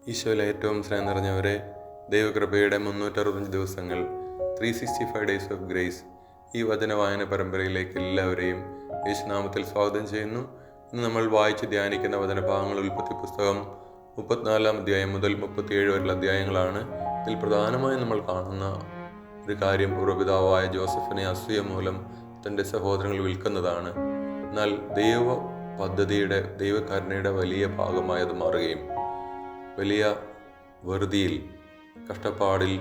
ഈശോയിൽ ഏറ്റവും സ്നേഹം നിറഞ്ഞവരെ, ദൈവകൃപയുടെ 365 ദിവസങ്ങൾ 365 ഡേയ്സ് ഓഫ് ഗ്രേസ് ഈ വചന വായന പരമ്പരയിലേക്ക് എല്ലാവരെയും യേശുനാമത്തിൽ സ്വാഗതം ചെയ്യുന്നു. ഇന്ന് നമ്മൾ വായിച്ച് ധ്യാനിക്കുന്ന വചനഭാഗങ്ങൾ ഉൽപ്പത്തി പുസ്തകം 34 അധ്യായം മുതൽ 37 വരെയുള്ള അധ്യായങ്ങളാണ്. ഇതിൽ പ്രധാനമായും നമ്മൾ കാണുന്ന ഒരു കാര്യം പൂർവ്വപിതാവായ ജോസഫിനെ അസൂയ മൂലം തൻ്റെ സഹോദരങ്ങൾ വിൽക്കുന്നതാണ്. എന്നാൽ ദൈവ പദ്ധതിയുടെ ദൈവകരുണയുടെ വലിയ ഭാഗമായി അത് മാറുകയും വലിയ വെറുതിയിൽ കഷ്ടപ്പാടിൽ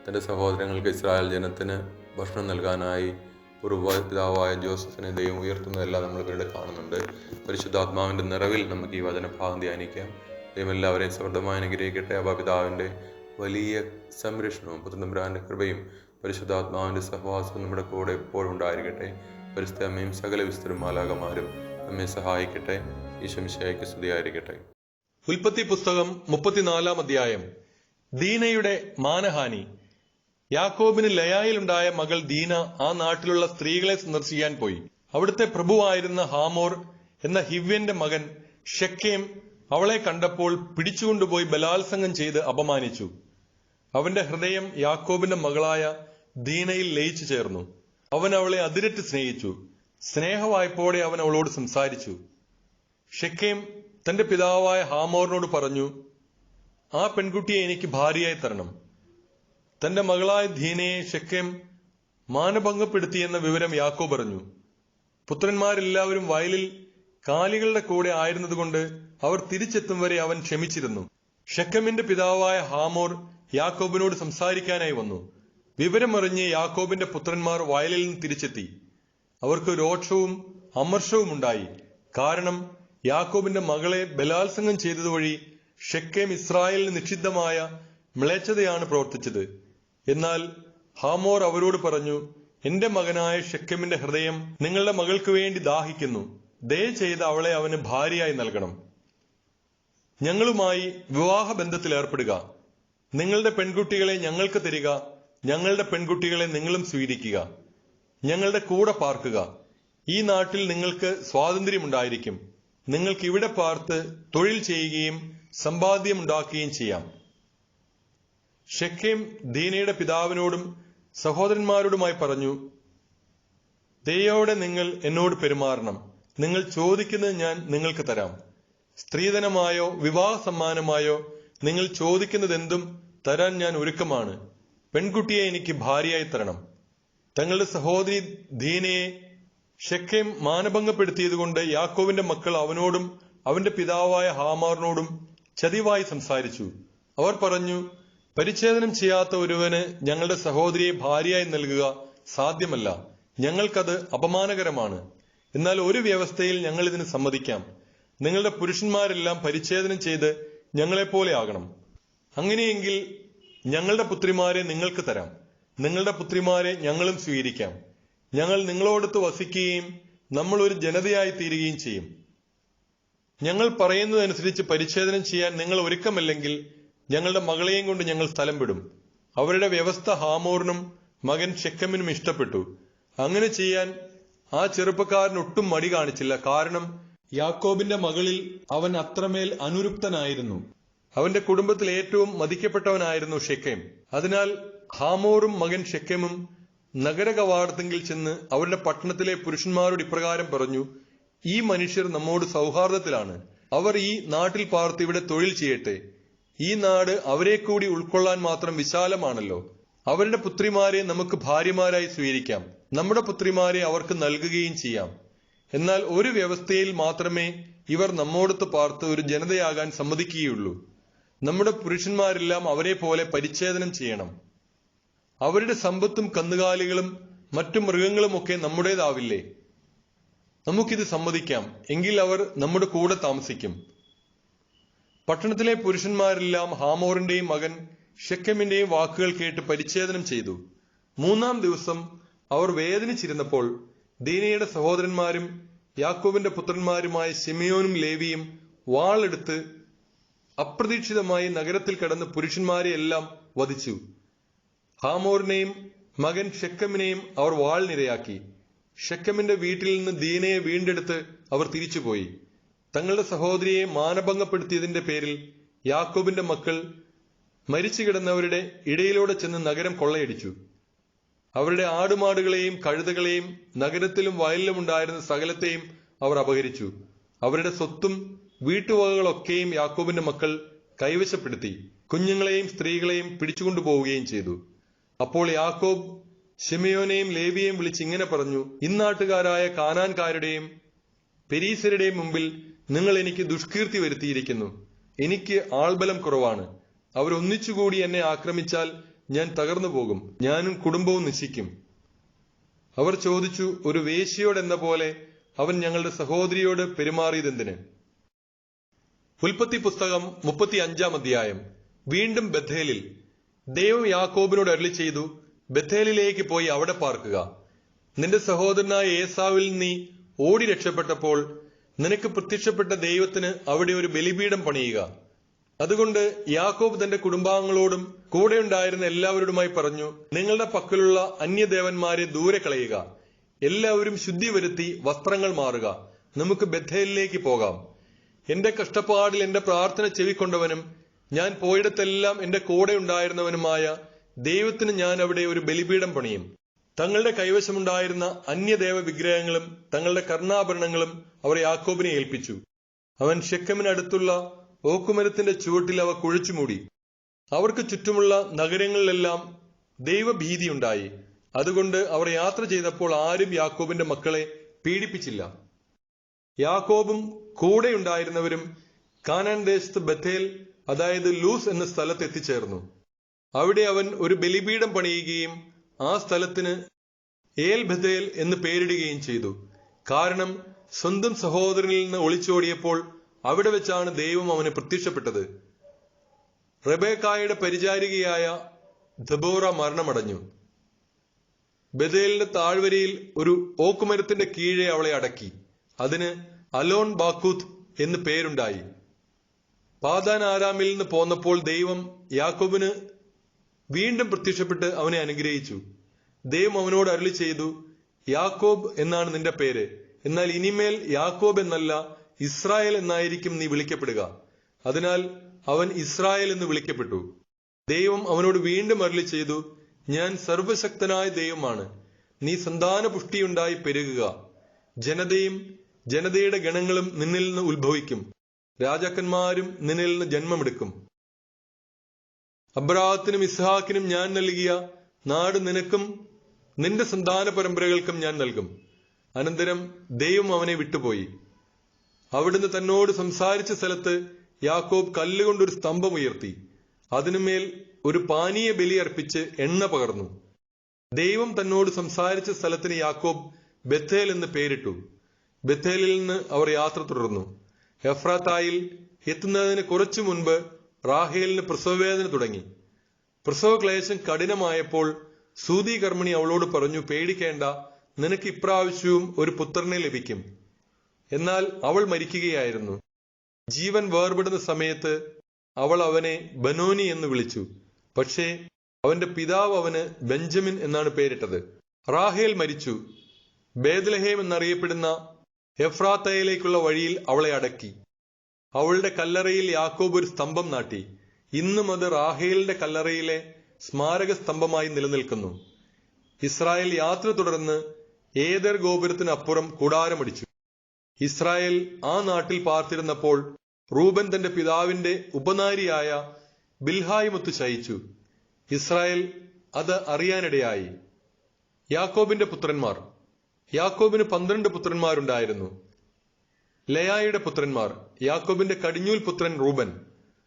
തൻ്റെ സഹോദരങ്ങൾക്ക് ഇസ്രായേൽ ജനത്തിന് ഭക്ഷണം നൽകാനായി പൂർവ്വപിതാവായ ജോസഫിനെ ദൈവം ഉയർത്തുന്നതെല്ലാം നമ്മൾ ഇവരുടെ കാണുന്നുണ്ട്. പരിശുദ്ധാത്മാവിൻ്റെ നിറവിൽ നമുക്ക് ഈ വചനഭാഗം ധ്യാനിക്കാം. ദൈവം എല്ലാവരെയും സമൃദ്ധമായി അനുഗ്രഹിക്കട്ടെ. പിതാവിൻ്റെ വലിയ സംരക്ഷണവും പുത്രനമ്പുരാൻ്റെ കൃപയും പരിശുദ്ധാത്മാവിൻ്റെ സഹവാസവും നമ്മുടെ കൂടെ എപ്പോഴും ഉണ്ടായിരിക്കട്ടെ. പരിശുദ്ധ അമ്മയും സകല വിസ്തരും മാലാകമാരും നമ്മെ സഹായിക്കട്ടെ. ഈശോ മിശിഹായ്ക്ക് സ്തുതിയായിരിക്കട്ടെ. ഉൽപ്പത്തി പുസ്തകം 34 അധ്യായം. ദീനയുടെ മാനഹാനി. യാക്കോബിന് ലയായിലുണ്ടായ മകൾ ദീന ആ നാട്ടിലുള്ള സ്ത്രീകളെ സന്ദർശിക്കാൻ പോയി. അവിടുത്തെ പ്രഭുവായിരുന്ന ഹാമോർ എന്ന ഹിവ്യന്റെ മകൻ ഷെക്കേം അവളെ കണ്ടപ്പോൾ പിടിച്ചുകൊണ്ടുപോയി ബലാത്സംഗം ചെയ്ത് അപമാനിച്ചു. അവന്റെ ഹൃദയം യാക്കോബിന്റെ മകളായ ദീനയിൽ ലയിച്ചു ചേർന്നു. അവൻ അവളെ അതിരറ്റ് സ്നേഹിച്ചു. സ്നേഹവായ്പോടെ അവൻ അവളോട് സംസാരിച്ചു. ഷെക്കേം തന്റെ പിതാവായ ഹാമോറിനോട് പറഞ്ഞു, ആ പെൺകുട്ടിയെ എനിക്ക് ഭാര്യയായി തരണം. തന്റെ മകളായ ദീനയെ ഷെക്കേം മാനഭംഗപ്പെടുത്തിയെന്ന വിവരം യാക്കോബ് അറിഞ്ഞു. പുത്രന്മാരെല്ലാവരും വയലിൽ കാലികളുടെ കൂടെ ആയിരുന്നതുകൊണ്ട് അവർ തിരിച്ചെത്തും വരെ അവൻ ക്ഷമിച്ചിരുന്നു. ഷെക്കമിന്റെ പിതാവായ ഹാമോർ യാക്കോബിനോട് സംസാരിക്കാനായി വന്നു. വിവരമറിഞ്ഞ് യാക്കോബിന്റെ പുത്രന്മാർ വയലിൽ നിന്ന് തിരിച്ചെത്തി. അവർക്ക് രോക്ഷവും അമർഷവും ഉണ്ടായി. കാരണം യാക്കോബിന്റെ മകളെ ബലാത്സംഗം ചെയ്തതുവഴി ഷെക്കേം ഇസ്രായേലിന് നിഷിദ്ധമായ മ്ലേച്ഛതയാണ് പ്രവർത്തിച്ചത്. എന്നാൽ ഹാമോർ അവരോട് പറഞ്ഞു, എന്റെ മകനായ ഷെക്കേമിന്റെ ഹൃദയം നിങ്ങളുടെ മകൾക്ക് വേണ്ടി ദാഹിക്കുന്നു. ദയ ചെയ്ത് അവളെ അവന് ഭാര്യയായി നൽകണം. ഞങ്ങളുമായി വിവാഹബന്ധത്തിൽ ഏർപ്പെടുക. നിങ്ങളുടെ പെൺകുട്ടികളെ ഞങ്ങൾക്ക് തരിക. ഞങ്ങളുടെ പെൺകുട്ടികളെ നിങ്ങളും സ്വീകരിക്കുക. ഞങ്ങളുടെ കൂടെ പാർക്കുക. ഈ നാട്ടിൽ നിങ്ങൾക്ക് സ്വാതന്ത്ര്യമുണ്ടായിരിക്കും. നിങ്ങൾക്ക് ഇവിടെ പാർത്ത് തൊഴിൽ ചെയ്യുകയും സമ്പാദ്യമുണ്ടാക്കുകയും ചെയ്യാം. ഷെക്കേം ദീനയുടെ പിതാവിനോടും സഹോദരന്മാരോടുമായി പറഞ്ഞു, ദയോടെ നിങ്ങൾ എന്നോട് പെരുമാറണം. നിങ്ങൾ ചോദിക്കുന്നത് ഞാൻ നിങ്ങൾക്ക് തരാം. സ്ത്രീധനമായോ വിവാഹ സമ്മാനമായോ നിങ്ങൾ ചോദിക്കുന്നതെന്തും തരാൻ ഞാൻ ഒരുക്കമാണ്. പെൺകുട്ടിയെ എനിക്ക് ഭാര്യയായി തരണം. തങ്ങളുടെ സഹോദരി ദീനയെ ഷെക്കേം മാനഭംഗപ്പെടുത്തിയതുകൊണ്ട് യാക്കോബിന്റെ മക്കൾ അവനോടും അവന്റെ പിതാവായ ഹാമാറിനോടും ചതിവായി സംസാരിച്ചു. അവർ പറഞ്ഞു, പരിച്ഛേദനം ചെയ്യാത്ത ഒരുവന് ഞങ്ങളുടെ സഹോദരിയെ ഭാര്യയായി നൽകുക സാധ്യമല്ല. ഞങ്ങൾക്കത് അപമാനകരമാണ്. എന്നാൽ ഒരു വ്യവസ്ഥയിൽ ഞങ്ങൾ ഇതിന് സമ്മതിക്കാം. നിങ്ങളുടെ പുരുഷന്മാരെല്ലാം പരിച്ഛേദനം ചെയ്ത് ഞങ്ങളെപ്പോലെ ആകണം. അങ്ങനെയെങ്കിൽ ഞങ്ങളുടെ പുത്രിമാരെ നിങ്ങൾക്ക് തരാം. നിങ്ങളുടെ പുത്രിമാരെ ഞങ്ങളും സ്വീകരിക്കാം. ഞങ്ങൾ നിങ്ങളോടൊത്ത് വസിക്കുകയും നമ്മൾ ഒരു ജനതയായി തീരുകയും ചെയ്യും. ഞങ്ങൾ പറയുന്നതനുസരിച്ച് പരിച്ഛേദനം ചെയ്യാൻ നിങ്ങൾ ഒരുക്കമല്ലെങ്കിൽ ഞങ്ങളുടെ മകളെയും കൊണ്ട് ഞങ്ങൾ സ്ഥലം വിടും. അവരുടെ വ്യവസ്ഥ ഹാമോറിനും മകൻ ഷെക്കമിനും ഇഷ്ടപ്പെട്ടു. അങ്ങനെ ചെയ്യാൻ ആ ചെറുപ്പക്കാരൻ ഒട്ടും മടി കാണിച്ചില്ല. കാരണം യാക്കോബിന്റെ മകളിൽ അവൻ അത്രമേൽ അനുരുക്തനായിരുന്നു. അവന്റെ കുടുംബത്തിൽ ഏറ്റവും മതിക്കപ്പെട്ടവനായിരുന്നു ഷെക്കേം. അതിനാൽ ഹാമോറും മകൻ ഷെക്കേമും നഗര കവാടത്തെങ്കിൽ ചെന്ന് അവരുടെ പട്ടണത്തിലെ പുരുഷന്മാരോട് ഇപ്രകാരം പറഞ്ഞു, ഈ മനുഷ്യർ നമ്മോട് സൗഹാർദ്ദത്തിലാണ്. അവർ ഈ നാട്ടിൽ പാർത്ത് ഇവിടെ തൊഴിൽ ചെയ്യട്ടെ. ഈ നാട് അവരെ കൂടി ഉൾക്കൊള്ളാൻ മാത്രം വിശാലമാണല്ലോ. അവരുടെ പുത്രിമാരെ നമുക്ക് ഭാര്യമാരായി സ്വീകരിക്കാം. നമ്മുടെ പുത്രിമാരെ അവർക്ക് നൽകുകയും ചെയ്യാം. എന്നാൽ ഒരു വ്യവസ്ഥയിൽ മാത്രമേ ഇവർ നമ്മോടൊത്ത് പാർത്ത് ഒരു ജനതയാകാൻ സമ്മതിക്കുകയുള്ളൂ. നമ്മുടെ പുരുഷന്മാരെല്ലാം അവരെ പോലെ പരിച്ഛേദനം ചെയ്യണം. അവരുടെ സമ്പത്തും കന്നുകാലികളും മറ്റു മൃഗങ്ങളുമൊക്കെ നമ്മുടേതാവില്ലേ? നമുക്കിത് സമ്മതിക്കാം. എങ്കിൽ അവർ നമ്മുടെ കൂടെ താമസിക്കും. പട്ടണത്തിലെ പുരുഷന്മാരെല്ലാം ഹാമോറിന്റെയും മകൻ ഷെക്കമിന്റെയും വാക്കുകൾ കേട്ട് പരിച്ഛേദനം ചെയ്തു. 3-ാം ദിവസം അവർ വേദനിച്ചിരുന്നപ്പോൾ ദീനയുടെ സഹോദരന്മാരും യാക്കോബിന്റെ പുത്രന്മാരുമായ ശിമിയോനും ലേവിയും വാളെടുത്ത് അപ്രതീക്ഷിതമായി നഗരത്തിൽ കടന്ന് പുരുഷന്മാരെ എല്ലാം വധിച്ചു. ഹാമോറിനെയും മകൻ ഷെക്കമിനെയും അവർ വാളിനിരയാക്കി. ഷെക്കമിന്റെ വീട്ടിൽ നിന്ന് ദീനയെ വീണ്ടെടുത്ത് അവർ തിരിച്ചുപോയി. തങ്ങളുടെ സഹോദരിയെ മാനഭംഗപ്പെടുത്തിയതിന്റെ പേരിൽ യാക്കോബിന്റെ മക്കൾ മരിച്ചു കിടന്നവരുടെ ഇടയിലൂടെ ചെന്ന് നഗരം കൊള്ളയടിച്ചു. അവരുടെ ആടുമാടുകളെയും കഴുതകളെയും നഗരത്തിലും വയലിലും ഉണ്ടായിരുന്ന സകലത്തെയും അവർ അപഹരിച്ചു. അവരുടെ സ്വത്തും വീട്ടുവകകളൊക്കെയും യാക്കോബിന്റെ മക്കൾ കൈവശപ്പെടുത്തി. കുഞ്ഞുങ്ങളെയും സ്ത്രീകളെയും പിടിച്ചുകൊണ്ടുപോവുകയും ചെയ്തു. അപ്പോൾ യാക്കോബ് ശിമയോനെയും ലേവിയെയും വിളിച്ച് ഇങ്ങനെ പറഞ്ഞു: ഇന്നാട്ടുകാരായ കാനാൻകാരുടെയും പെരീസരുടെയും മുമ്പിൽ നിങ്ങൾ എനിക്ക് ദുഷ്കീർത്തി വരുത്തിയിരിക്കുന്നു. എനിക്ക് ആൾബലം കുറവാണ്. അവർ ഒന്നിച്ചുകൂടി എന്നെ ആക്രമിച്ചാൽ ഞാൻ തകർന്നു പോകും, ഞാനും കുടുംബവും നശിക്കും. അവർ ചോദിച്ചു, ഒരു വേശ്യയോടെന്ന പോലെ അവൻ ഞങ്ങളുടെ സഹോദരിയോട് പെരുമാറിയതെന്തിന്? ഉൽപ്പത്തി പുസ്തകം 35 അധ്യായം. വീണ്ടും ബഥേലിൽ ദൈവം യാക്കോബിനോട് അരുളി ചെയ്തു, ബഥേലിലേക്ക് പോയി അവിടെ പാർക്കുക. നിന്റെ സഹോദരനായ ഏസാവിൽ നീ ഓടി രക്ഷപ്പെട്ടപ്പോൾ നിനക്ക് പ്രത്യക്ഷപ്പെട്ട ദൈവത്തിന് അവിടെ ഒരു ബലിപീഠം പണിയുക. അതുകൊണ്ട് യാക്കോബ് തന്റെ കുടുംബാംഗങ്ങളോടും കൂടെയുണ്ടായിരുന്ന എല്ലാവരോടുമായി പറഞ്ഞു, നിങ്ങളുടെ പക്കലുള്ള അന്യദേവന്മാരെ ദൂരെ കളയുക. എല്ലാവരും ശുദ്ധി വരുത്തി വസ്ത്രങ്ങൾ മാറുക. നമുക്ക് ബഥേലിലേക്ക് പോകാം. എന്റെ കഷ്ടപ്പാടിൽ എന്റെ പ്രാർത്ഥന ചെവിക്കൊണ്ടവനും ഞാൻ പോയിടത്തെല്ലാം എന്റെ കൂടെ ഉണ്ടായിരുന്നവനുമായ ദൈവത്തിന് ഞാൻ അവിടെ ഒരു ബലിപീഠം പണിയും. തങ്ങളുടെ കൈവശമുണ്ടായിരുന്ന അന്യദേവ വിഗ്രഹങ്ങളും തങ്ങളുടെ കർണാഭരണങ്ങളും അവർ യാക്കോബിനെ ഏൽപ്പിച്ചു. അവൻ ശെഖമിനടുത്തുള്ള ഓക്കുമരത്തിന്റെ ചുവട്ടിൽ അവ കുഴിച്ചുമൂടി. അവർക്ക് ചുറ്റുമുള്ള നഗരങ്ങളിലെല്ലാം ദൈവഭീതിയുണ്ടായി. അതുകൊണ്ട് അവർ യാത്ര ചെയ്തപ്പോൾ ആരും യാക്കോബിന്റെ മക്കളെ പീഡിപ്പിച്ചില്ല. യാക്കോബും കൂടെയുണ്ടായിരുന്നവരും കാനാൻ ദേശത്ത് ബഥേൽ, അതായത് ലൂസ് എന്ന സ്ഥലത്ത് എത്തിച്ചേർന്നു. അവിടെ അവൻ ഒരു ബലിപീഠം പണിയുകയും ആ സ്ഥലത്തിന് ഏൽ ബഥേൽ എന്ന് പേരിടുകയും ചെയ്തു. കാരണം സ്വന്തം സഹോദരനിൽ നിന്ന് ഒളിച്ചോടിയപ്പോൾ അവിടെ വെച്ചാണ് ദൈവം അവന് പ്രത്യക്ഷപ്പെട്ടത്. റെബേക്കായുടെ പരിചാരികയായ ദബോറ മരണമടഞ്ഞു. ബഥേലിന്റെ താഴ്വരയിൽ ഒരു ഓക്കുമരത്തിന്റെ കീഴെ അവളെ അടക്കി. അതിന് അലോൺ ബാക്കൂത്ത് എന്ന് പേരുണ്ടായി. പാദാൻ ആരാമിൽ നിന്ന് പോന്നപ്പോൾ ദൈവം യാക്കോബിന് വീണ്ടും പ്രത്യക്ഷപ്പെട്ട് അവനെ അനുഗ്രഹിച്ചു. ദൈവം അവനോട് അരുളി ചെയ്തു, യാക്കോബ് എന്നാണ് നിന്റെ പേര്, എന്നാൽ ഇനിമേൽ യാക്കോബ് എന്നല്ല ഇസ്രായേൽ എന്നായിരിക്കും നീ വിളിക്കപ്പെടുക. അതിനാൽ അവൻ ഇസ്രായേൽ എന്ന് വിളിക്കപ്പെട്ടു. ദൈവം അവനോട് വീണ്ടും അരുളി ചെയ്തു, ഞാൻ സർവശക്തനായ ദൈവമാണ്. നീ സന്താനപുഷ്ടിയുണ്ടായി പെരുകുക. ജനതയും ജനതയുടെ ഗണങ്ങളും നിന്നിൽ നിന്ന് ഉത്ഭവിക്കും. രാജാക്കന്മാരും നിന്നിൽ നിന്ന് ജന്മമെടുക്കും. അബ്രാഹത്തിനും ഇസ്ഹാക്കിനും ഞാൻ നൽകിയ നാട് നിനക്കും നിന്റെ സന്താന പരമ്പരകൾക്കും ഞാൻ നൽകും. അനന്തരം ദൈവം അവനെ വിട്ടുപോയി. അവിടുന്ന് തന്നോട് സംസാരിച്ച സ്ഥലത്ത് യാക്കോബ് കല്ലുകൊണ്ടൊരു സ്തംഭം ഉയർത്തി. അതിനുമേൽ ഒരു പാനീയ ബലി അർപ്പിച്ച് എണ്ണ പകർന്നു. ദൈവം തന്നോട് സംസാരിച്ച സ്ഥലത്തിന് യാക്കോബ് ബഥേൽ എന്ന് പേരിട്ടു. ബഥേലിൽ നിന്ന് അവർ യാത്ര തുടർന്നു. എഫ്രാത്തായിൽ എത്തുന്നതിന് കുറച്ചു മുൻപ് റാഹേലിന് പ്രസവവേദന തുടങ്ങി. പ്രസവക്ലേശം കഠിനമായപ്പോൾ സൂതി കർമ്മിണി അവളോട് പറഞ്ഞു, പേടിക്കേണ്ട, നിനക്ക് ഇപ്രാവശ്യവും ഒരു പുത്രനെ ലഭിക്കും. എന്നാൽ അവൾ മരിക്കുകയായിരുന്നു. ജീവൻ വേർപെടുന്ന സമയത്ത് അവൾ അവനെ ബനോനി എന്ന് വിളിച്ചു. പക്ഷേ അവന്റെ പിതാവ് അവന് ബെഞ്ചമിൻ എന്നാണ് പേരിട്ടത്. റാഹേൽ മരിച്ചു. ബേത്ലഹേം എന്നറിയപ്പെടുന്ന എഫ്രാത്തയിലേക്കുള്ള വഴിയിൽ അവളെ അടക്കി. അവളുടെ കല്ലറയിൽ യാക്കോബ് ഒരു സ്തംഭം നാട്ടി. ഇന്നും അത് റാഹേലിന്റെ കല്ലറയിലെ സ്മാരക സ്തംഭമായി നിലനിൽക്കുന്നു. ഇസ്രായേൽ യാത്ര തുടർന്ന് ഏദർ ഗോപുരത്തിന് അപ്പുറം കൂടാരമടിച്ചു. ഇസ്രായേൽ ആ നാട്ടിൽ പാർത്തിരുന്നപ്പോൾ റൂബൻ തന്റെ പിതാവിന്റെ ഉപനാരിയായ ബിൽഹായുമൊത്ത് ശയിച്ചു. ഇസ്രായേൽ അത് അറിയാനിടയായി. യാക്കോബിന്റെ പുത്രന്മാർ. യാക്കോബിന് 12 പുത്രന്മാരുണ്ടായിരുന്നു. ലയായുടെ പുത്രന്മാർ: യാക്കോബിന്റെ കടിഞ്ഞൂൽ പുത്രൻ റൂബൻ,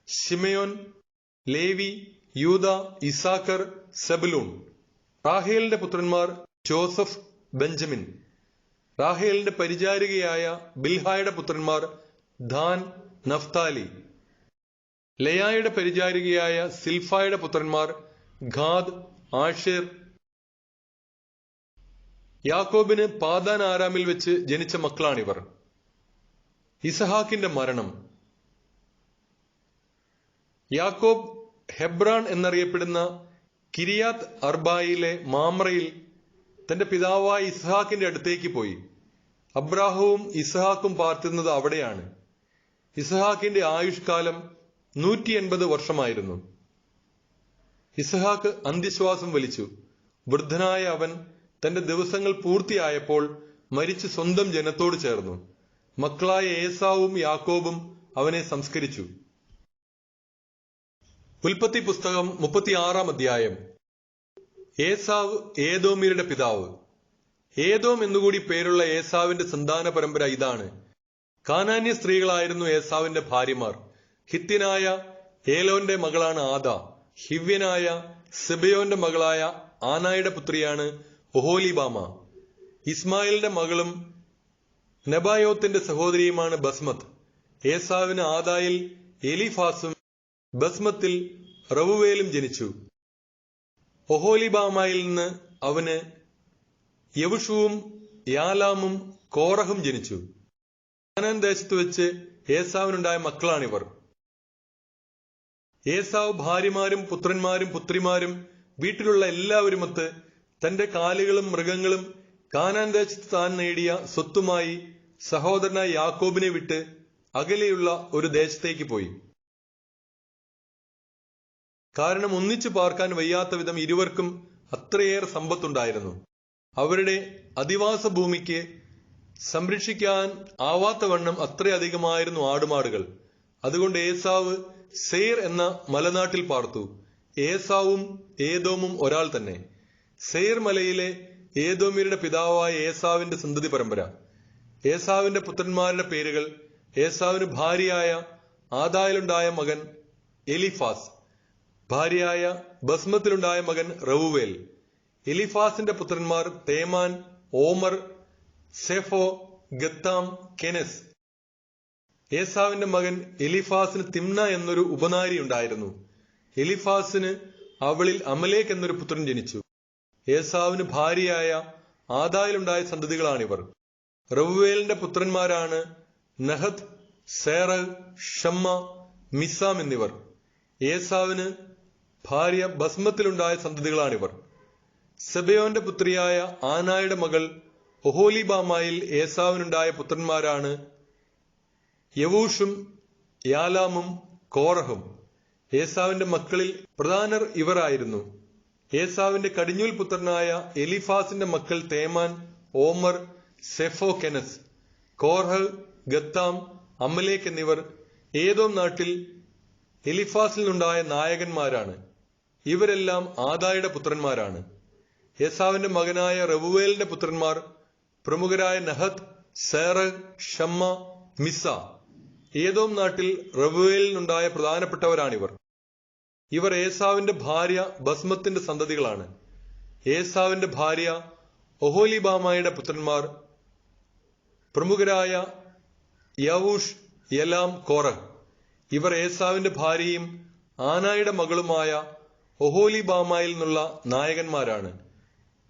ശിമയോൻ, ലേവി, യൂദ, ഇസാക്കർ, സെബലൂൺ. റാഹേലിന്റെ പുത്രന്മാർ ജോസഫ്, ബെഞ്ചമിൻ. റാഹേലിന്റെ പരിചാരികയായ ബിൽഹായുടെ പുത്രന്മാർ ദാൻ, നഫ്താലി. ലയായുടെ പരിചാരികയായ സിൽഫായുടെ പുത്രന്മാർ ഗാദ്, ആഷേർ. യാക്കോബിന് പാദാൻ ആരാമിൽ വെച്ച് ജനിച്ച മക്കളാണിവർ. ഇസഹാക്കിന്റെ മരണം. യാക്കോബ് ഹെബ്രാൻ എന്നറിയപ്പെടുന്ന കിരിയാത്ത് അർബായിലെ മാമ്രയിൽ തന്റെ പിതാവായ ഇസ്ഹാക്കിന്റെ അടുത്തേക്ക് പോയി. അബ്രാഹവും ഇസ്ഹാക്കും പാർത്തിരുന്നത് അവിടെയാണ്. ഇസ്ഹാക്കിന്റെ ആയുഷ്കാലം 180 വർഷമായിരുന്നു. ഇസ്ഹാക്ക് അന്ത്യശ്വാസം വലിച്ചു. വൃദ്ധനായ അവൻ തന്റെ ദിവസങ്ങൾ പൂർത്തിയായപ്പോൾ മരിച്ച് സ്വന്തം ജനത്തോട് ചേർന്നു. മക്കളായ ഏസാവും യാക്കോബും അവനെ സംസ്കരിച്ചു. ഉൽപ്പത്തി പുസ്തകം 36 അധ്യായം. ഏസാവ് ഏദോമ്യരുടെ പിതാവ്. ഏദോം എന്നുകൂടി പേരുള്ള ഏസാവിന്റെ സന്താന പരമ്പര ഇതാണ്. കാനാന്യ സ്ത്രീകളായിരുന്നു ഏസാവിന്റെ ഭാര്യമാർ. ഹിത്യനായ ഏലോന്റെ മകളാണ് ആദ. ഹിവ്യനായ സെബയോന്റെ മകളായ ആനായുടെ പുത്രിയാണ് ഒഹോലിബാമ. ഇസ്മായിലിന്റെ മകളും നെബായോത്തിന്റെ സഹോദരിയുമാണ് ബസ്മത്ത്. ഏസാവിന് ആദായിൽ എലിഫാസും ബസ്മത്തിൽ റവുവേലും ജനിച്ചു. ഒഹോലിബാമയിൽ നിന്ന് അവന് യവുഷുവും യാലാമും കോറഹും ജനിച്ചു. കാനാൻ ദേശത്ത് വെച്ച് ഏസാവിനുണ്ടായ മക്കളാണിവർ. ഏസാവ് ഭാര്യമാരും പുത്രന്മാരും പുത്രിമാരും വീട്ടിലുള്ള എല്ലാവരുമൊത്ത് തന്റെ കാലികളും മൃഗങ്ങളും കാനാൻ ദേശത്ത് താൻ നേടിയ സ്വത്തുമായി സഹോദരനായ യാക്കോബിനെ വിട്ട് അകലെയുള്ള ഒരു ദേശത്തേക്ക് പോയി. കാരണം ഒന്നിച്ചു പാർക്കാൻ വയ്യാത്ത വിധം ഇരുവർക്കും അത്രയേറെ സമ്പത്തുണ്ടായിരുന്നു. അവരുടെ അധിവാസ ഭൂമിക്ക് സംരക്ഷിക്കാൻ ആവാത്തവണ്ണം അത്രയധികമായിരുന്നു ആടുമാടുകൾ. അതുകൊണ്ട് ഏസാവ് സെയ്ർ എന്ന മലനാട്ടിൽ പാർത്തു. ഏസാവും ഏദോമും ഒരാൾ തന്നെ. സെയ്ർ മലയിലെ ഏദോമ്യരുടെ പിതാവായ ഏസാവിന്റെ സന്തതി പരമ്പര. ഏസാവിന്റെ പുത്രന്മാരുടെ പേരുകൾ: ഏസാവിന് ഭാര്യയായ ആദായിലുണ്ടായ മകൻ എലിഫാസ്, ഭാര്യയായ ബസ്മത്തിലുണ്ടായ മകൻ റവുവേൽ. എലിഫാസിന്റെ പുത്രന്മാർ തേമാൻ, ഓമർ, സെഫോ, ഗത്താം, കെനസ്. ഏസാവിന്റെ മകൻ എലിഫാസിന് തിമ്ന എന്നൊരു ഉപനാരി ഉണ്ടായിരുന്നു. എലിഫാസിന് അവളിൽ അമലേക്ക് എന്നൊരു പുത്രൻ ജനിച്ചു. ഏസാവിന് ഭാര്യയായ ആദായിലുണ്ടായ സന്തതികളാണിവർ. റവുവേലിന്റെ പുത്രന്മാരാണ് നഹത്ത്, സേറഹ്, ഷമ്മ, മിസാം എന്നിവർ. ഏസാവിന് ഭാര്യ ബസ്മത്തിലുണ്ടായ സന്തതികളാണിവർ. സെബയോന്റെ പുത്രിയായ ആനായുടെ മകൾ ഒഹോലിബാമയിൽ ഏസാവിനുണ്ടായ പുത്രന്മാരാണ് യവൂഷും യാലാമും കോറഹും. ഏസാവിന്റെ മക്കളിൽ പ്രധാനർ ഇവരായിരുന്നു. ഏസാവിന്റെ കടിഞ്ഞൂൽ പുത്രനായ എലിഫാസിന്റെ മക്കൾ തേമാൻ, ഓമർ, സെഫോ, കെനസ്. കോർഹ്, ഗത്താം, അമലേക്ക് എന്നിവർ ഏദോം നാട്ടിൽ എലിഫാസിൽ നിന്നുണ്ടായ നായകന്മാരാണ്. ഇവരെല്ലാം ആദായുടെ പുത്രന്മാരാണ്. ഏസാവിന്റെ മകനായ റവുവേലിന്റെ പുത്രന്മാർ പ്രമുഖരായ നഹത്ത്, സേറഹ്, ഷമ്മ, മിസ. ഏദോം നാട്ടിൽ റവുവേലിൽ നിന്നുണ്ടായ പ്രധാനപ്പെട്ടവരാണിവർ. ഇവർ ഏസാവിന്റെ ഭാര്യ ബസ്മത്തിന്റെ സന്തതികളാണ്. ഏസാവിന്റെ ഭാര്യ ഒഹോലിബാമയുടെ പുത്രന്മാർ പ്രമുഖരായ യവൂഷ്, യലാം, കോറഹ്. ഇവർ ഏസാവിന്റെ ഭാര്യയും ആനായുടെ മകളുമായ ഒഹോലിബാമയിൽ നിന്നുള്ള നായകന്മാരാണ്.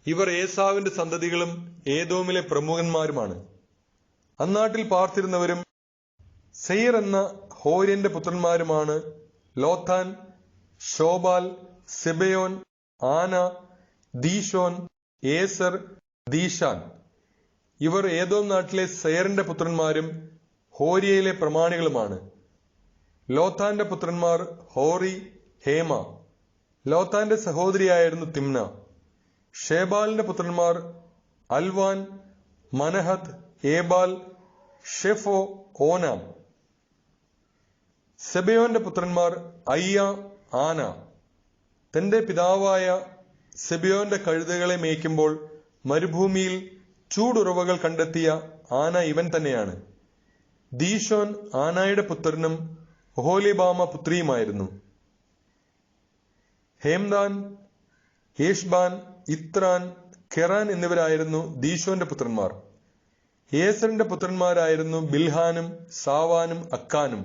ഇവർ ഏസാവിന്റെ സന്തതികളും ഏദോമിലെ പ്രമുഖന്മാരുമാണ്. അന്നാട്ടിൽ പാർത്തിരുന്നവരും സെയ്ർ എന്ന ഹോര്യന്റെ പുത്രന്മാരുമാണ് ലോത്താൻ, ശോബാൽ, സെബയോൻ, ആന, ദീശോൻ, ഏസർ, ദീശാൻ. ഇവർ ഏദോം നാട്ടിലെ സെയറിന്റെ പുത്രന്മാരും ഹോര്യയിലെ പ്രമാണികളുമാണ്. ലോത്താന്റെ പുത്രന്മാർ ഹോറി, ഹേമ. ലോത്താന്റെ സഹോദരിയായിരുന്നു തിമ്ന. ഷേബാലിന്റെ പുത്രന്മാർ അൽവാൻ, മനഹത്ത്, ഏബാൽ, ഷെഫോ, ഓനാം. സെബയോന്റെ പുത്രന്മാർ അയ്യ, ആന. തന്റെ പിതാവായ സെബയോന്റെ കഴുതകളെ മേയ്ക്കുമ്പോൾ മരുഭൂമിയിൽ ചൂടുറവകൾ കണ്ടെത്തിയ ആന ഇവൻ തന്നെയാണ്. ദീശോൻ ആനായുടെ പുത്രനും ഒഹോലിബാമ പുത്രിയുമായിരുന്നു. ഹേംദാൻ, യേഷ്ബാൻ, ഇത്രാൻ, കെറാൻ എന്നിവരായിരുന്നു ദീശോന്റെ പുത്രന്മാർ. ഏസറിന്റെ പുത്രന്മാരായിരുന്നു ബിൽഹാനും സാവാനും അക്കാനും.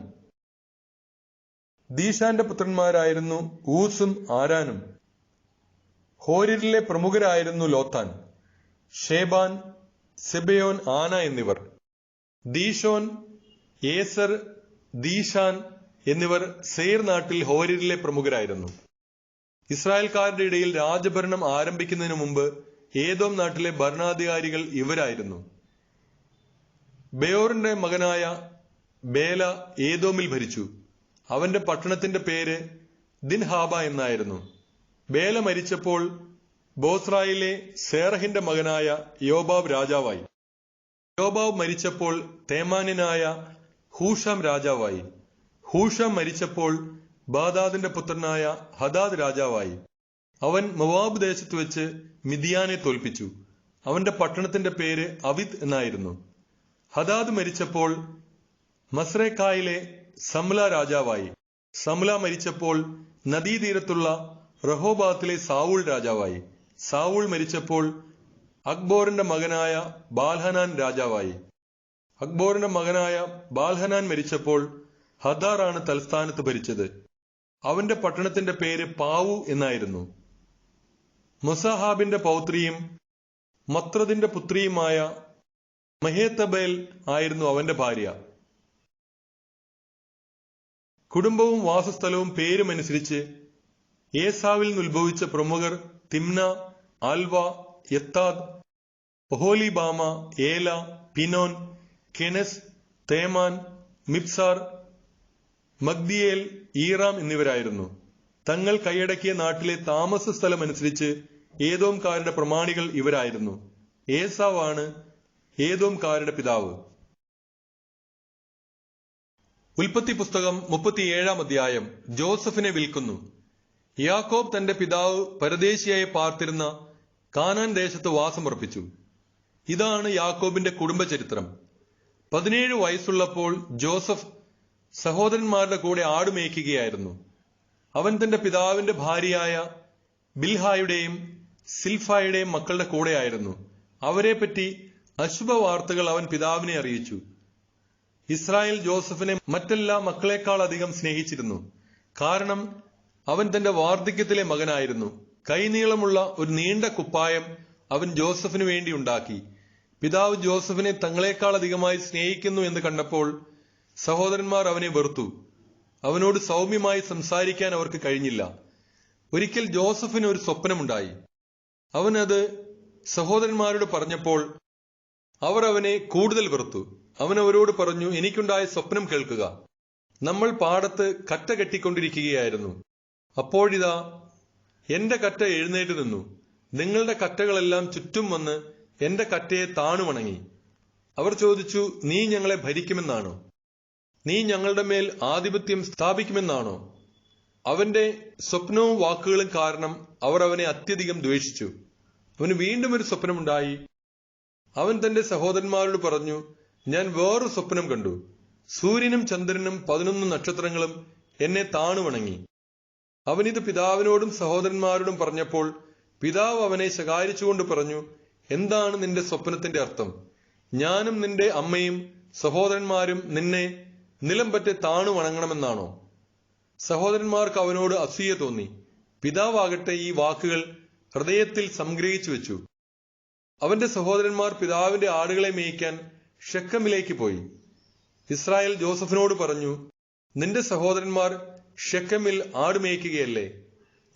ദീശാന്റെ പുത്രന്മാരായിരുന്നു ഊസും ആരാനും. ഹോര്യരിലെ പ്രമുഖരായിരുന്നു ലോത്താൻ, ഷേബാൻ, സെബയോൻ, ആന എന്നിവർ. ദീശോൻ, ഏസർ, ദീശാൻ എന്നിവർ സെയ്ർ നാട്ടിൽ ഹോര്യരിലെ പ്രമുഖരായിരുന്നു. ഇസ്രായേൽക്കാരുടെ ഇടയിൽ രാജഭരണം ആരംഭിക്കുന്നതിനു മുമ്പ് ഏദോം നാട്ടിലെ ഭരണാധികാരികൾ ഇവരായിരുന്നു. ബെയോറിന്റെ മകനായ ബേല ഏദോമിൽ ഭരിച്ചു. അവന്റെ പട്ടണത്തിന്റെ പേര് ദിൻഹാബ എന്നായിരുന്നു. ബേല മരിച്ചപ്പോൾ ബോസ്രായിലെ സേറഹിന്റെ മകനായ യോബാബ് രാജാവായി. യോബാബ് മരിച്ചപ്പോൾ തേമാന്യനായ ഹൂഷാം രാജാവായി. ഹൂഷാം മരിച്ചപ്പോൾ ബാദാദിന്റെ പുത്രനായ ഹദാദ് രാജാവായി. അവൻ മോവാബ് ദേശത്ത് വെച്ച് മിദിയാനെ തോൽപ്പിച്ചു. അവന്റെ പട്ടണത്തിന്റെ പേര് അവിദ് എന്നായിരുന്നു. ഹദാദ് മരിച്ചപ്പോൾ മസ്രേക്കായിലെ സമ്ല രാജാവായി. സമ്ല മരിച്ചപ്പോൾ നദീതീരത്തുള്ള റഹോബാത്തിലെ സാവൂൾ രാജാവായി. സാവൂൾ മരിച്ചപ്പോൾ അക്ബോറിന്റെ മകനായ ബാൽഹനാൻ രാജാവായി. അക്ബോറിന്റെ മകനായ ബാൽഹനാൻ മരിച്ചപ്പോൾ ഹദാറാണ് തലസ്ഥാനത്ത് ഭരിച്ചത്. അവന്റെ പട്ടണത്തിന്റെ പേര് പാവു എന്നായിരുന്നു. മൊസാഹാബിന്റെ പൗത്രിയും മത്രദിന്റെ പുത്രിയുമായ മഹേത്തബേൽ ആയിരുന്നു അവന്റെ ഭാര്യ. കുടുംബവും വാസസ്ഥലവും പേരുമനുസരിച്ച് ഏസാവിൽ നിന്ന് ഉത്ഭവിച്ച പ്രമുഖർ തിമ്ന, ആൽവ, യത്താദ്, ഒഹോലിബാമ, ഏല, പിനോൻ, കെനസ്, തേമാൻ, മിബ്സാർ, മഗ്ദിയേൽ, ഈറാം എന്നിവരായിരുന്നു. തങ്ങൾ കൈയടക്കിയ നാട്ടിലെ താമസ സ്ഥലമനുസരിച്ച് ഏദോംകാരുടെ പ്രമാണികൾ ഇവരായിരുന്നു. ഏസാവാണ് ഏദോംകാരുടെ പിതാവ്. ഉൽപ്പത്തി പുസ്തകം 37-ാം അധ്യായം. ജോസഫിനെ വിൽക്കുന്നു. യാക്കോബ് തന്റെ പിതാവ് പരദേശിയായി പാർത്തിരുന്ന കാനാൻ ദേശത്ത് വാസമുറപ്പിച്ചു. ഇതാണ് യാക്കോബിന്റെ കുടുംബചരിത്രം. 17 വയസ്സുള്ളപ്പോൾ ജോസഫ് സഹോദരന്മാരുടെ കൂടെ ആടുമേയ്ക്കുകയായിരുന്നു. അവൻ തന്റെ പിതാവിന്റെ ഭാര്യയായ ബിൽഹായുടെയും സിൽഫായുടെയും മക്കളുടെ കൂടെയായിരുന്നു. അവരെപ്പറ്റി അശുഭവാർത്തകൾ അവൻ പിതാവിനെ അറിയിച്ചു. ഇസ്രായേൽ ജോസഫിനെ മറ്റെല്ലാ മക്കളെക്കാൾ അധികം സ്നേഹിച്ചിരുന്നു. കാരണം അവൻ തന്റെ വാർദ്ധക്യത്തിലെ മകനായിരുന്നു. കൈനീളമുള്ള ഒരു നീണ്ട കുപ്പായം അവൻ ജോസഫിനു വേണ്ടി ഉണ്ടാക്കി. പിതാവ് ജോസഫിനെ തങ്ങളെക്കാൾ അധികമായി സ്നേഹിക്കുന്നു എന്ന് കണ്ടപ്പോൾ സഹോദരന്മാർ അവനെ വെറുത്തു. അവനോട് സൗമ്യമായി സംസാരിക്കാൻ അവർക്ക് കഴിഞ്ഞില്ല. ഒരിക്കൽ ജോസഫിന് ഒരു സ്വപ്നമുണ്ടായി. അവൻ അത് സഹോദരന്മാരോട് പറഞ്ഞപ്പോൾ അവർ അവനെ കൂടുതൽ വെറുത്തു. അവൻ അവരോട് പറഞ്ഞു, എനിക്കുണ്ടായ സ്വപ്നം കേൾക്കുക. നമ്മൾ പാടത്ത് കറ്റ കെട്ടിക്കൊണ്ടിരിക്കുകയായിരുന്നു. അപ്പോഴിതാ എന്റെ കറ്റ എഴുന്നേറ്റ് നിന്നു. നിങ്ങളുടെ കറ്റകളെല്ലാം ചുറ്റും വന്ന് എന്റെ കറ്റയെ താണുവണങ്ങി. അവർ ചോദിച്ചു, നീ ഞങ്ങളെ ഭരിക്കുമെന്നാണോ? നീ ഞങ്ങളുടെ മേൽ ആധിപത്യം സ്ഥാപിക്കുമെന്നാണോ? അവന്റെ സ്വപ്നവും വാക്കുകളും കാരണം അവർ അവനെ അത്യധികം ദ്വേഷിച്ചു. അവന് വീണ്ടും ഒരു സ്വപ്നമുണ്ടായി. അവൻ തന്റെ സഹോദരന്മാരോട് പറഞ്ഞു, ഞാൻ വേറൊരു സ്വപ്നം കണ്ടു. സൂര്യനും ചന്ദ്രനും 11 നക്ഷത്രങ്ങളും എന്നെ താണുവണങ്ങി. അവനിത് പിതാവിനോടും സഹോദരന്മാരോടും പറഞ്ഞപ്പോൾ പിതാവ് അവനെ ശകാരിച്ചുകൊണ്ട് പറഞ്ഞു, എന്താണ് നിന്റെ സ്വപ്നത്തിന്റെ അർത്ഥം? ഞാനും നിന്റെ അമ്മയും സഹോദരന്മാരും നിന്നെ നിലം പറ്റി താണുവണങ്ങണമെന്നാണോ? സഹോദരന്മാർക്ക് അവനോട് അസൂയ തോന്നി. പിതാവാകട്ടെ ഈ വാക്കുകൾ ഹൃദയത്തിൽ സംഗ്രഹിച്ചു വെച്ചു. അവന്റെ സഹോദരന്മാർ പിതാവിന്റെ ആടുകളെ മേയ്ക്കാൻ ഷെക്കമിലേക്ക് പോയി. ഇസ്രായേൽ ജോസഫിനോട് പറഞ്ഞു, നിന്റെ സഹോദരന്മാർ ഷെക്കമിൽ ആടുമേയ്ക്കുകയല്ലേ?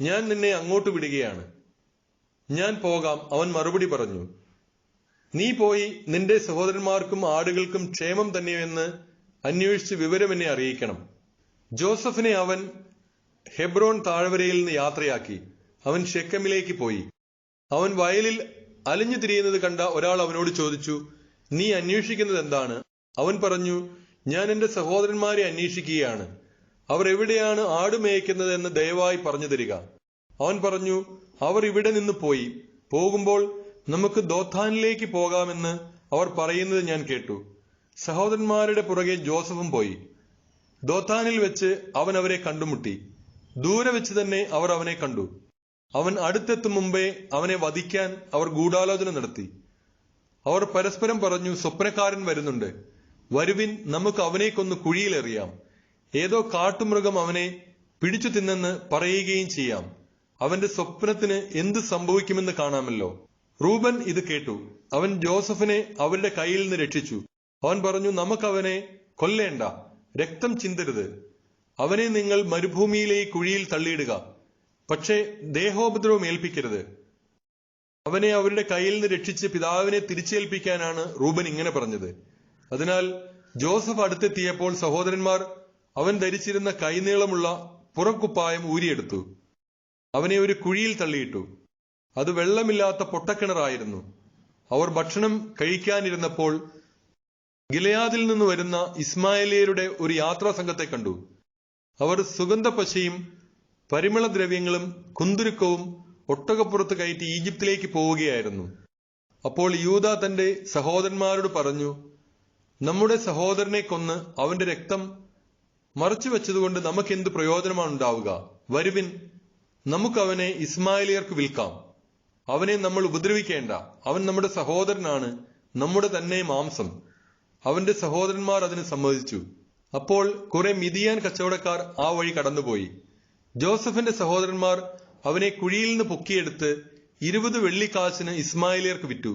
ഞാൻ നിന്നെ അങ്ങോട്ട് വിടുകയാണ്. ഞാൻ പോകാം. അവൻ മറുപടി പറഞ്ഞു, നീ പോയി നിന്റെ സഹോദരന്മാർക്കും ആടുകൾക്കും ക്ഷേമം തന്നെയെന്ന് അന്വേഷിച്ച് വിവരം എന്നെ അറിയിക്കണം. ജോസഫിനെ അവൻ ഹെബ്രോൻ താഴ്വരയിൽ നിന്ന് യാത്രയാക്കി. അവൻ ഷെക്കമിലേക്ക് പോയി. അവൻ വയലിൽ അലിഞ്ഞു തിരിയുന്നത് കണ്ട ഒരാൾ അവനോട് ചോദിച്ചു, നീ അന്വേഷിക്കുന്നത് എന്താണ്? അവൻ പറഞ്ഞു, ഞാൻ എന്റെ സഹോദരന്മാരെ അന്വേഷിക്കുകയാണ്. അവർ എവിടെയാണ് ആടുമേയ്ക്കുന്നത് എന്ന് ദയവായി പറഞ്ഞു തരിക. അവൻ പറഞ്ഞു, അവർ ഇവിടെ നിന്ന് പോയി. പോകുമ്പോൾ നമുക്ക് ദോഥാനിലേക്ക് പോകാമെന്ന് അവർ പറയുന്നത് ഞാൻ കേട്ടു. സഹോദരന്മാരുടെ പുറകെ ജോസഫും പോയി. ദോഥാനിൽ വെച്ച് അവൻ അവരെ കണ്ടുമുട്ടി. ദൂരെ വെച്ച് തന്നെ അവർ അവനെ കണ്ടു. അവൻ അടുത്തെത്തും മുമ്പേ അവനെ വധിക്കാൻ അവർ ഗൂഢാലോചന നടത്തി. അവർ പരസ്പരം പറഞ്ഞു, സ്വപ്നക്കാരൻ വരുന്നുണ്ട്, വരുവിൻ, നമുക്ക് അവനെ കൊന്ന് കുഴിയിലെറിയാം. ഏതോ കാട്ടുമൃഗം അവനെ പിടിച്ചു തിന്നെന്ന് പറയുകയും ചെയ്യാം. അവന്റെ സ്വപ്നത്തിന് എന്ത് സംഭവിക്കുമെന്ന് കാണാമല്ലോ. റൂബൻ ഇത് കേട്ടു. അവൻ ജോസഫിനെ അവരുടെ കയ്യിൽ നിന്ന് രക്ഷിച്ചു. അവൻ പറഞ്ഞു, നമുക്കവനെ കൊല്ലേണ്ട, രക്തം ചിന്തരുത്. അവനെ നിങ്ങൾ മരുഭൂമിയിലെ കുഴിയിൽ തള്ളിയിടുക, പക്ഷേ ദേഹോപദ്രവം ഏൽപ്പിക്കരുത്. അവനെ അവരുടെ കയ്യിൽ നിന്ന് രക്ഷിച്ച് പിതാവിനെ തിരിച്ചേൽപ്പിക്കാനാണ് റൂബൻ ഇങ്ങനെ പറഞ്ഞത്. അതിനാൽ ജോസഫ് അടുത്തെത്തിയപ്പോൾ സഹോദരന്മാർ അവൻ ധരിച്ചിരുന്ന കൈനീളമുള്ള പുറക്കുപ്പായം ഊരിയെടുത്തു. അവനെ ഒരു കുഴിയിൽ തള്ളിയിട്ടു. അത് വെള്ളമില്ലാത്ത പൊട്ടക്കിണറായിരുന്നു. അവർ ഭക്ഷണം കഴിക്കാനിരുന്നപ്പോൾ ഗിലെയാദിൽ നിന്ന് വരുന്ന ഇസ്മായേലിയരുടെ ഒരു യാത്രാ സംഘത്തെ കണ്ടു. അവർ സുഗന്ധപശയും പരിമളദ്രവ്യങ്ങളും കുന്തുരുക്കവും ഒട്ടകപ്പുറത്ത് കയറ്റി ഈജിപ്തിലേക്ക് പോവുകയായിരുന്നു. അപ്പോൾ യൂദാ തന്റെ സഹോദരന്മാരോട് പറഞ്ഞു, നമ്മുടെ സഹോദരനെ കൊന്ന് അവന്റെ രക്തം മറച്ചു വെച്ചതുകൊണ്ട് നമുക്കെന്ത് പ്രയോജനമാണ് ഉണ്ടാവുക? വരുവിൻ, നമുക്കവനെ ഇസ്മായേലിയർക്ക് വിൽക്കാം. അവനെ നമ്മൾ ഉപദ്രവിക്കേണ്ട. അവൻ നമ്മുടെ സഹോദരനാണ്, നമ്മുടെ തന്നെ മാംസം. അവന്റെ സഹോദരന്മാർ അതിന് സമ്മതിച്ചു. അപ്പോൾ കുറെ മിദിയാൻ കച്ചവടക്കാർ ആ വഴി കടന്നുപോയി. ജോസഫിന്റെ സഹോദരന്മാർ അവനെ കുഴിയിൽ നിന്ന് പൊക്കിയെടുത്ത് 20 വെള്ളിക്കാശിന് ഇസ്മായേലിയർക്ക് വിറ്റു.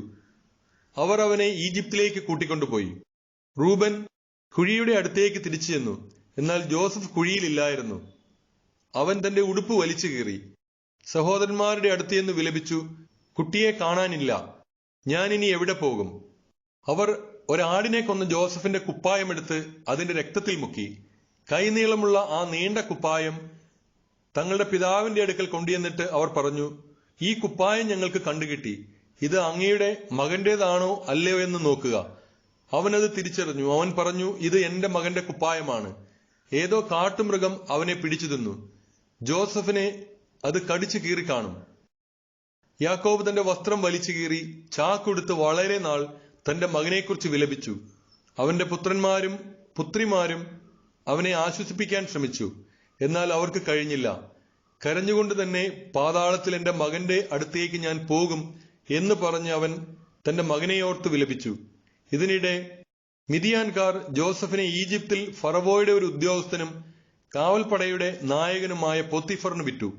അവർ അവനെ ഈജിപ്തിലേക്ക് കൂട്ടിക്കൊണ്ടുപോയി. റൂബൻ കുഴിയുടെ അടുത്തേക്ക് തിരിച്ചു ചെന്നു. എന്നാൽ ജോസഫ് കുഴിയിലില്ലായിരുന്നു. അവൻ തന്റെ ഉടുപ്പ് വലിച്ചു കീറി സഹോദരന്മാരുടെ അടുത്ത് നിന്ന് വിലപിച്ചു, കുട്ടിയെ കാണാനില്ല, ഞാനിനി എവിടെ പോകും? അവർ ഒരാടിനെ കൊന്ന് ജോസഫിന്റെ കുപ്പായമെടുത്ത് അതിന്റെ രക്തത്തിൽ മുക്കി. കൈനീളമുള്ള ആ നീണ്ട കുപ്പായം തങ്ങളുടെ പിതാവിന്റെ അടുക്കൽ കൊണ്ടുവന്നിട്ട് അവർ പറഞ്ഞു, ഈ കുപ്പായം ഞങ്ങൾക്ക് കണ്ടുകിട്ടി. ഇത് അങ്ങയുടെ മകന്റേതാണോ അല്ലയോ എന്ന് നോക്കുക. അവനത് തിരിച്ചറിഞ്ഞു. അവൻ പറഞ്ഞു, ഇത് എന്റെ മകന്റെ കുപ്പായമാണ്. ഏതോ കാട്ടുമൃഗം അവനെ പിടിച്ചു തിന്നു. ജോസഫിനെ അത് കടിച്ചു കീറി കാണും. യാക്കോബ് തന്റെ വസ്ത്രം വലിച്ചു കീറി ചാക്കൊടുത്ത് വളരെ നാൾ തന്റെ മകനെക്കുറിച്ച് വിലപിച്ചു. അവന്റെ പുത്രന്മാരും പുത്രിമാരും അവനെ ആശ്വസിപ്പിക്കാൻ ശ്രമിച്ചു. എന്നാൽ അവർക്ക് കഴിഞ്ഞില്ല. കരഞ്ഞുകൊണ്ട് തന്നെ പാതാളത്തിൽ എന്റെ മകന്റെ അടുത്തേക്ക് ഞാൻ പോകും എന്ന് പറഞ്ഞ് അവൻ തന്റെ മകനെയോർത്ത് വിലപിച്ചു. ഇതിനിടെ മിദിയാൻകാർ ജോസഫിനെ ഈജിപ്തിൽ ഫറവോയുടെ ഒരു ഉദ്യോഗസ്ഥനും കാവൽപ്പടയുടെ നായകനുമായ പോത്തിഫറിന് വിറ്റു.